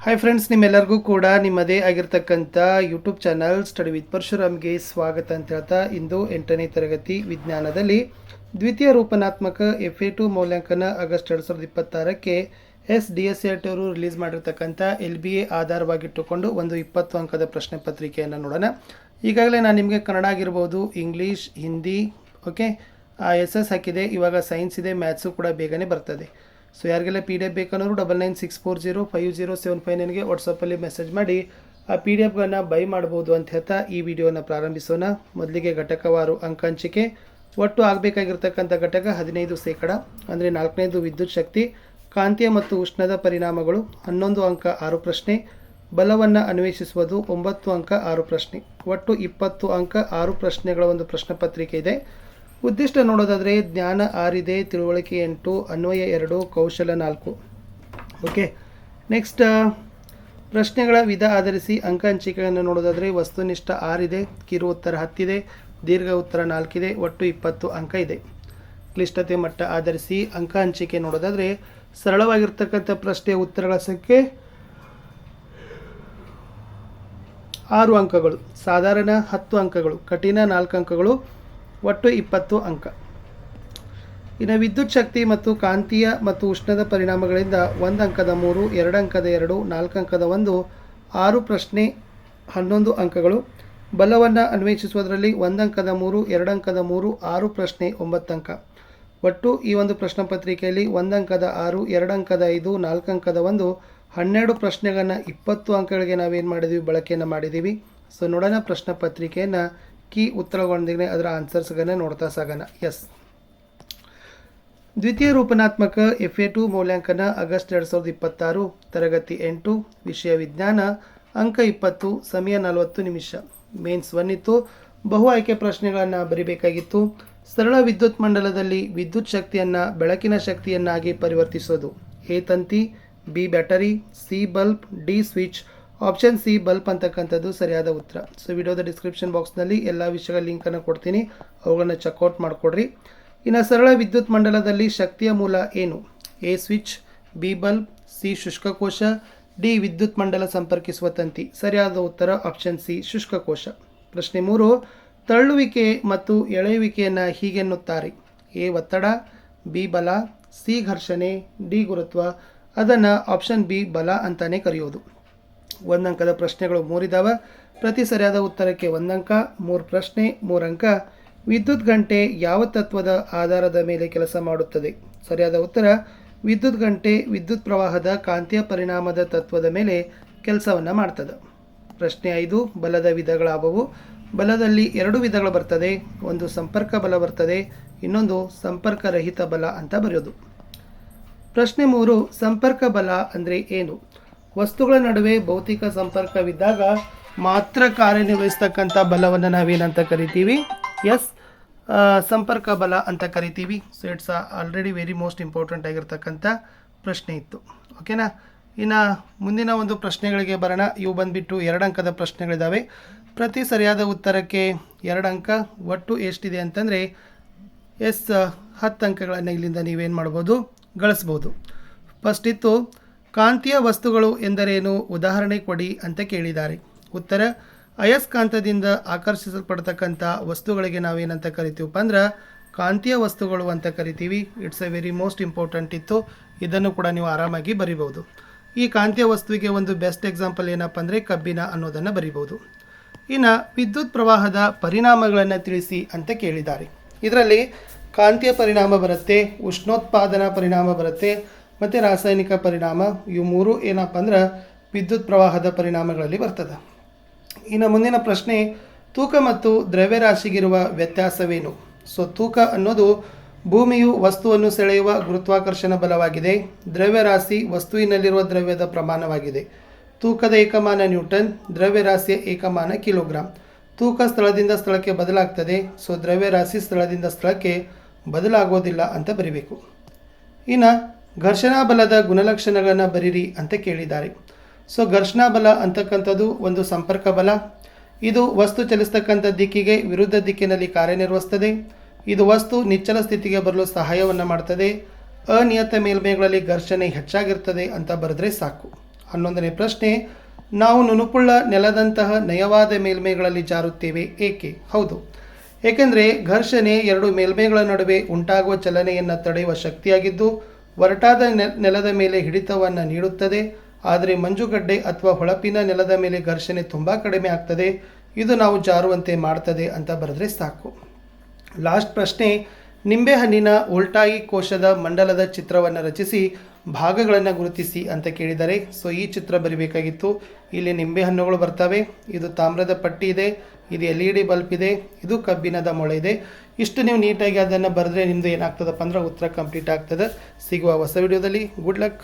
Hi friends, ನಿಮ್ಮೆಲ್ಲರಿಗೂ ಕೂಡ ನಿಮ್ಮದೇ ಆಗಿರ್ತಕ್ಕಂಥ ಯೂಟ್ಯೂಬ್ ಚಾನಲ್ ಸ್ಟಡಿ ವಿತ್ ಪರಶುರಾಮ್ಗೆ ಸ್ವಾಗತ ಅಂತ ಹೇಳ್ತಾ, ಇಂದು 8ನೇ ತರಗತಿ ವಿಜ್ಞಾನದಲ್ಲಿ ದ್ವಿತೀಯ ರೂಪನಾತ್ಮಕ FA2 ಮೌಲ್ಯಾಂಕನ ಆಗಸ್ಟ್ 2026ಕ್ಕೆ SDSCERT ಅವರು ರಿಲೀಸ್ ಮಾಡಿರ್ತಕ್ಕಂಥ LBA ಆಧಾರವಾಗಿಟ್ಟುಕೊಂಡು ಒಂದು 20 ಅಂಕದ ಪ್ರಶ್ನೆ ಪತ್ರಿಕೆಯನ್ನು ನೋಡೋಣ. ಈಗಾಗಲೇ ನಾನು ನಿಮಗೆ ಕನ್ನಡ ಆಗಿರ್ಬೋದು, ಇಂಗ್ಲೀಷ್, ಹಿಂದಿ, ಓಕೆ SS ಹಾಕಿದೆ. ಇವಾಗ ಸೈನ್ಸ್ ಇದೆ, ಮ್ಯಾಥ್ಸು ಕೂಡ ಬೇಗನೆ ಬರ್ತದೆ. ಸೊ ಯಾರಿಗೆಲ್ಲ PDF ಬೇಕನ್ನೋರು 9964050759ಗೆ ವಾಟ್ಸಪ್ಪಲ್ಲಿ ಮೆಸೇಜ್ ಮಾಡಿ ಆ PDFಗಳನ್ನು ಬೈ ಮಾಡ್ಬೋದು ಅಂತ ಹೇಳ್ತಾ ಈ ವಿಡಿಯೋನ ಪ್ರಾರಂಭಿಸೋಣ. ಮೊದಲಿಗೆ ಘಟಕವಾರು ಅಂಕ ಹಂಚಿಕೆ. ಒಟ್ಟು ಆಗಬೇಕಾಗಿರ್ತಕ್ಕಂಥ ಘಟಕ 15%, ಅಂದರೆ 4ನೇದು ವಿದ್ಯುತ್ ಶಕ್ತಿ, ಕಾಂತೀಯ ಮತ್ತು ಉಷ್ಣದ ಪರಿಣಾಮಗಳು 11 ಅಂಕ 6 ಪ್ರಶ್ನೆ, ಬಲವನ್ನು ಅನ್ವೇಷಿಸುವುದು 9 ಅಂಕ 6 ಪ್ರಶ್ನೆ. ಒಟ್ಟು 20 ಅಂಕ 6 ಪ್ರಶ್ನೆಗಳ ಒಂದು ಪ್ರಶ್ನೆ ಪತ್ರಿಕೆ ಇದೆ. ಉದ್ದಿಷ್ಟ ನೋಡೋದಾದರೆ ಜ್ಞಾನ 6 ಇದೆ, ತಿಳುವಳಿಕೆ 8, ಅನ್ವಯ 2, ಕೌಶಲ 4. ಓಕೆ, ನೆಕ್ಸ್ಟ್ ಪ್ರಶ್ನೆಗಳ ವಿಧ ಆಧರಿಸಿ ಅಂಕ ಹಂಚಿಕೆಯನ್ನು ನೋಡೋದಾದರೆ ವಸ್ತುನಿಷ್ಠ 6 ಇದೆ, ಕಿರು ಉತ್ತರ 10 ಇದೆ, ದೀರ್ಘ ಉತ್ತರ 4 ಇದೆ, ಒಟ್ಟು 20 ಅಂಕ ಇದೆ. ಕ್ಲಿಷ್ಟತೆ ಮಟ್ಟ ಆಧರಿಸಿ ಅಂಕ ಹಂಚಿಕೆ ನೋಡೋದಾದರೆ ಸರಳವಾಗಿರ್ತಕ್ಕಂಥ ಪ್ರಶ್ನೆಯ ಉತ್ತರಗಳ ಸಂಖ್ಯೆ 6 ಅಂಕಗಳು, ಸಾಧಾರಣ 10 ಅಂಕಗಳು, ಕಠಿಣ 4 ಅಂಕಗಳು, ಒಟ್ಟು 20 ಅಂಕ. ಇನ್ನು ವಿದ್ಯುತ್ ಶಕ್ತಿ ಮತ್ತು ಕಾಂತೀಯ ಮತ್ತು ಉಷ್ಣದ ಪರಿಣಾಮಗಳಿಂದ 1 ಅಂಕದ 3, 2 ಅಂಕದ 2, 4 ಅಂಕದ 1, 6 ಪ್ರಶ್ನೆ 11 ಅಂಕಗಳು. ಬಲವನ್ನು ಅನ್ವೇಷಿಸುವುದರಲ್ಲಿ 1 ಅಂಕದ 3, 2 ಅಂಕದ 3, 6 ಪ್ರಶ್ನೆ 9 ಅಂಕ. ಒಟ್ಟು ಈ ಒಂದು ಪ್ರಶ್ನೆ ಪತ್ರಿಕೆಯಲ್ಲಿ 1 ಅಂಕದ 6, 2 ಅಂಕದ 5, 4 ಅಂಕದ 1, 12 ಪ್ರಶ್ನೆಗಳನ್ನು 20 ಅಂಕಗಳಿಗೆ ನಾವೇನು ಮಾಡಿದ್ದೀವಿ, ಬಳಕೆಯನ್ನು ಮಾಡಿದ್ದೀವಿ. ಸೊ ನೋಡೋಣ ಪ್ರಶ್ನೆ ಪತ್ರಿಕೆಯನ್ನು ಕೀ ಉತ್ತರಗಳೊಂದಿಗೆ ಅದರ ಆನ್ಸರ್ಸ್ಗಳನ್ನು ನೋಡ್ತಾ ಸಾಗೋಣ. ಎಸ್, ದ್ವಿತೀಯ ರೂಪನಾತ್ಮಕ FA2 ಮೌಲ್ಯಾಂಕನ ಆಗಸ್ಟ್ 2026, ತರಗತಿ 8, ವಿಷಯ ವಿಜ್ಞಾನ, ಅಂಕ 20, ಸಮಯ 40 ನಿಮಿಷ. ಮೇನ್ಸ್ 1 ಇತ್ತು. ಬಹು ಆಯ್ಕೆ ಪ್ರಶ್ನೆಗಳನ್ನು ಬರಿಬೇಕಾಗಿತ್ತು. ಸರಳ ವಿದ್ಯುತ್ ಮಂಡಲದಲ್ಲಿ ವಿದ್ಯುತ್ ಶಕ್ತಿಯನ್ನು ಬೆಳಕಿನ ಶಕ್ತಿಯನ್ನಾಗಿ ಪರಿವರ್ತಿಸೋದು. ಎ ತಂತಿ, B battery, C bulb, D switch. Option C bulb ಅಂತಕ್ಕಂಥದ್ದು ಸರಿಯಾದ ಉತ್ತರ. ಸೊ ವಿಡಿಯೋದ ಡಿಸ್ಕ್ರಿಪ್ಷನ್ ಬಾಕ್ಸ್ನಲ್ಲಿ ಎಲ್ಲ ವಿಷಯಗಳ ಲಿಂಕನ್ನು ಕೊಡ್ತೀನಿ, ಅವುಗಳನ್ನು ಚೆಕ್ಔಟ್ ಮಾಡಿಕೊಡ್ರಿ. ಇನ್ನು ಸರಳ ವಿದ್ಯುತ್ ಮಂಡಲದಲ್ಲಿ ಶಕ್ತಿಯ ಮೂಲ ಏನು? A switch, B bulb, C ಶುಷ್ಕಕೋಶ, ಡಿ ವಿದ್ಯುತ್ ಮಂಡಲ ಸಂಪರ್ಕಿಸುವ ತಂತಿ. ಸರಿಯಾದ ಉತ್ತರ ಆಪ್ಷನ್ ಸಿ ಶುಷ್ಕಕೋಶ. ಪ್ರಶ್ನೆ 3, ತಳ್ಳುವಿಕೆ ಮತ್ತು ಎಳೆಯುವಿಕೆಯನ್ನು ಹೀಗೆನ್ನುತ್ತಾರೆ. ಎ ಒತ್ತಡ, ಬಿ ಬಲ, ಸಿ ಘರ್ಷಣೆ, ಡಿ ಗುರುತ್ವ. ಅದನ್ನು ಆಪ್ಷನ್ ಬಿ ಬಲ ಅಂತಾನೆ ಕರೆಯೋದು. 1 ಅಂಕದ ಪ್ರಶ್ನೆಗಳು 3 ಇದ್ದಾವೆ. ಪ್ರತಿ ಸರಿಯಾದ ಉತ್ತರಕ್ಕೆ 1 ಅಂಕ. 3 ಪ್ರಶ್ನೆ 3 ಅಂಕ. ವಿದ್ಯುತ್ ಗಂಟೆ ಯಾವ ತತ್ವದ ಆಧಾರದ ಮೇಲೆ ಕೆಲಸ ಮಾಡುತ್ತದೆ? ಸರಿಯಾದ ಉತ್ತರ ವಿದ್ಯುತ್ ಗಂಟೆ ವಿದ್ಯುತ್ ಪ್ರವಾಹದ ಕಾಂತೀಯ ಪರಿಣಾಮದ ತತ್ವದ ಮೇಲೆ ಕೆಲಸವನ್ನು ಮಾಡ್ತದೆ. ಪ್ರಶ್ನೆ 5, ಬಲದ ವಿಧಗಳಾದವು. ಬಲದಲ್ಲಿ 2 ವಿಧಗಳು ಬರ್ತದೆ. ಒಂದು ಸಂಪರ್ಕ ಬಲ ಬರ್ತದೆ, ಇನ್ನೊಂದು ಸಂಪರ್ಕ ರಹಿತ ಬಲ ಅಂತ ಬರೆಯೋದು. ಪ್ರಶ್ನೆ 3, ಸಂಪರ್ಕ ಬಲ ಅಂದರೆ ಏನು? ವಸ್ತುಗಳ ನಡುವೆ ಭೌತಿಕ ಸಂಪರ್ಕವಿದ್ದಾಗ ಮಾತ್ರ ಕಾರ್ಯನಿರ್ವಹಿಸ್ತಕ್ಕಂಥ ಬಲವನ್ನು ನಾವೇನಂತ ಕರಿತೀವಿ? ಎಸ್, ಸಂಪರ್ಕ ಬಲ ಅಂತ ಕರಿತೀವಿ. So it's already very most important ಆಗಿರ್ತಕ್ಕಂಥ ಪ್ರಶ್ನೆ ಇತ್ತು. ಓಕೆನಾ? ಇನ್ನು ಮುಂದಿನ ಒಂದು ಪ್ರಶ್ನೆಗಳಿಗೆ ಬರೋಣ. ಇವು ಬಂದುಬಿಟ್ಟು 2 ಅಂಕದ ಪ್ರಶ್ನೆಗಳಿದ್ದಾವೆ. ಪ್ರತಿ ಸರಿಯಾದ ಉತ್ತರಕ್ಕೆ 2 ಅಂಕ. ಒಟ್ಟು ಎಷ್ಟಿದೆ ಅಂತಂದರೆ 10 ಅಂಕಗಳನ್ನು ಇಲ್ಲಿಂದ ನೀವೇನು ಮಾಡ್ಬೋದು, ಗಳಿಸ್ಬೋದು. ಫಸ್ಟ್ ಇತ್ತು, ಕಾಂತೀಯ ವಸ್ತುಗಳು ಎಂದರೇನು, ಉದಾಹರಣೆ ಕೊಡಿ ಅಂತ ಕೇಳಿದ್ದಾರೆ. ಉತ್ತರ, ಅಯಸ್ಕಾಂತದಿಂದ ಆಕರ್ಷಿಸಲ್ಪಡ್ತಕ್ಕಂಥ ವಸ್ತುಗಳಿಗೆ ನಾವೇನಂತ ಕರಿತೀವಪ್ಪ ಅಂದ್ರೆ ಕಾಂತೀಯ ವಸ್ತುಗಳು ಅಂತ ಕರಿತೀವಿ. It's A very most important ಇತ್ತು. ಇದನ್ನು ಕೂಡ ನೀವು ಆರಾಮಾಗಿ ಬರಿಬೋದು. ಈ ಕಾಂತೀಯ ವಸ್ತುವಿಗೆ ಒಂದು ಬೆಸ್ಟ್ ಎಕ್ಸಾಂಪಲ್ ಏನಪ್ಪ ಅಂದರೆ ಕಬ್ಬಿಣ ಅನ್ನೋದನ್ನು ಬರಿಬೋದು. ಇನ್ನು ವಿದ್ಯುತ್ ಪ್ರವಾಹದ ಪರಿಣಾಮಗಳನ್ನು ತಿಳಿಸಿ ಅಂತ ಕೇಳಿದ್ದಾರೆ. ಇದರಲ್ಲಿ ಕಾಂತೀಯ ಪರಿಣಾಮ ಬರುತ್ತೆ, ಉಷ್ಣೋತ್ಪಾದನಾ ಪರಿಣಾಮ ಬರುತ್ತೆ, ಮತ್ತು ರಾಸಾಯನಿಕ ಪರಿಣಾಮ. ಇವು 3 ಏನಪ್ಪ ಅಂದ್ರೆ ವಿದ್ಯುತ್ ಪ್ರವಾಹದ ಪರಿಣಾಮಗಳಲ್ಲಿ ಬರ್ತದೆ. ಇನ್ನು ಮುಂದಿನ ಪ್ರಶ್ನೆ, ತೂಕ ಮತ್ತು ದ್ರವ್ಯರಾಶಿಗಿರುವ ವ್ಯತ್ಯಾಸವೇನು? ಸೊ ತೂಕ ಅನ್ನೋದು ಭೂಮಿಯು ವಸ್ತುವನ್ನು ಸೆಳೆಯುವ ಗುರುತ್ವಾಕರ್ಷಣ ಬಲವಾಗಿದೆ. ದ್ರವ್ಯರಾಶಿ ವಸ್ತುವಿನಲ್ಲಿರುವ ದ್ರವ್ಯದ ಪ್ರಮಾಣವಾಗಿದೆ. ತೂಕದ ಏಕಮಾನ ನ್ಯೂಟನ್, ದ್ರವ್ಯರಾಶಿಯ ಏಕಮಾನ ಕಿಲೋಗ್ರಾಮ್. ತೂಕ ಸ್ಥಳದಿಂದ ಸ್ಥಳಕ್ಕೆ ಬದಲಾಗ್ತದೆ. ಸೊ ದ್ರವ್ಯರಾಶಿ ಸ್ಥಳದಿಂದ ಸ್ಥಳಕ್ಕೆ ಬದಲಾಗೋದಿಲ್ಲ ಅಂತ ಬರಿಬೇಕು. ಇನ್ನು ಘರ್ಷಣಾ ಬಲದ ಗುಣಲಕ್ಷಣಗಳನ್ನು ಬರೀರಿ ಅಂತ ಕೇಳಿದ್ದಾರೆ. ಸೊ ಘರ್ಷಣಾ ಬಲ ಅಂತಕ್ಕಂಥದ್ದು ಒಂದು ಸಂಪರ್ಕ ಬಲ. ಇದು ವಸ್ತು ಚಲಿಸ್ತಕ್ಕಂಥ ದಿಕ್ಕಿಗೆ ವಿರುದ್ಧ ದಿಕ್ಕಿನಲ್ಲಿ ಕಾರ್ಯನಿರ್ವಹಿಸ್ತದೆ. ಇದು ವಸ್ತು ನಿಚ್ಚಲ ಸ್ಥಿತಿಗೆ ಬರಲು ಸಹಾಯವನ್ನು ಮಾಡ್ತದೆ. ಅನಿಯತ ಮೇಲ್ಮೈಗಳಲ್ಲಿ ಘರ್ಷಣೆ ಹೆಚ್ಚಾಗಿರ್ತದೆ ಅಂತ ಬರೆದ್ರೆ ಸಾಕು. 11ನೇ ಪ್ರಶ್ನೆ, ನಾವು ನುಣುಪುಳ್ಳ ನೆಲದಂತಹ ನಯವಾದ ಮೇಲ್ಮೈಗಳಲ್ಲಿ ಜಾರುತ್ತೇವೆ ಏಕೆ? ಹೌದು, ಏಕೆಂದರೆ ಘರ್ಷಣೆ ಎರಡು ಮೇಲ್ಮೈಗಳ ನಡುವೆ ಉಂಟಾಗುವ ಚಲನೆಯನ್ನು ತಡೆಯುವ ಶಕ್ತಿಯಾಗಿದ್ದು ಒರಟಾದ ನೆಲದ ಮೇಲೆ ಹಿಡಿತವನ್ನು ನೀಡುತ್ತದೆ. ಆದರೆ ಮಂಜುಗಡ್ಡೆ ಅಥವಾ ಹೊಳಪಿನ ನೆಲದ ಮೇಲೆ ಘರ್ಷಣೆ ತುಂಬ ಕಡಿಮೆ ಆಗ್ತದೆ, ಇದು ನಾವು ಜಾರುವಂತೆ ಮಾಡ್ತದೆ ಅಂತ ಬರೆದ್ರೆ ಸಾಕು. ಲಾಸ್ಟ್ ಪ್ರಶ್ನೆ, ನಿಂಬೆಹಣ್ಣಿನ ಉಲ್ಟಾಯಿ ಕೋಶದ ಮಂಡಲದ ಚಿತ್ರವನ್ನು ರಚಿಸಿ ಭಾಗಗಳನ್ನು ಗುರುತಿಸಿ ಅಂತ ಕೇಳಿದ್ದಾರೆ. ಸೊ ಈ ಚಿತ್ರ ಬರಿಬೇಕಾಗಿತ್ತು. ಇಲ್ಲಿ ನಿಂಬೆಹಣ್ಣುಗಳು ಬರ್ತವೆ, ಇದು ತಾಮ್ರದ ಪಟ್ಟಿ ಇದೆ, ಇದು LED ಬಲ್ಬ್ ಇದೆ, ಇದು ಕಬ್ಬಿಣದ ಮೊಳೆ ಇದೆ. ಇಷ್ಟು ನೀವು ನೀಟಾಗಿ ಅದನ್ನು ಬರೆದ್ರೆ ನಿಮ್ಮದು ಏನಾಗ್ತದಪ್ಪ ಅಂದ್ರೆ ಉತ್ತರ ಕಂಪ್ಲೀಟ್ ಆಗ್ತದೆ. ಸಿಗುವ ಹೊಸ ವಿಡಿಯೋದಲ್ಲಿ. Good luck.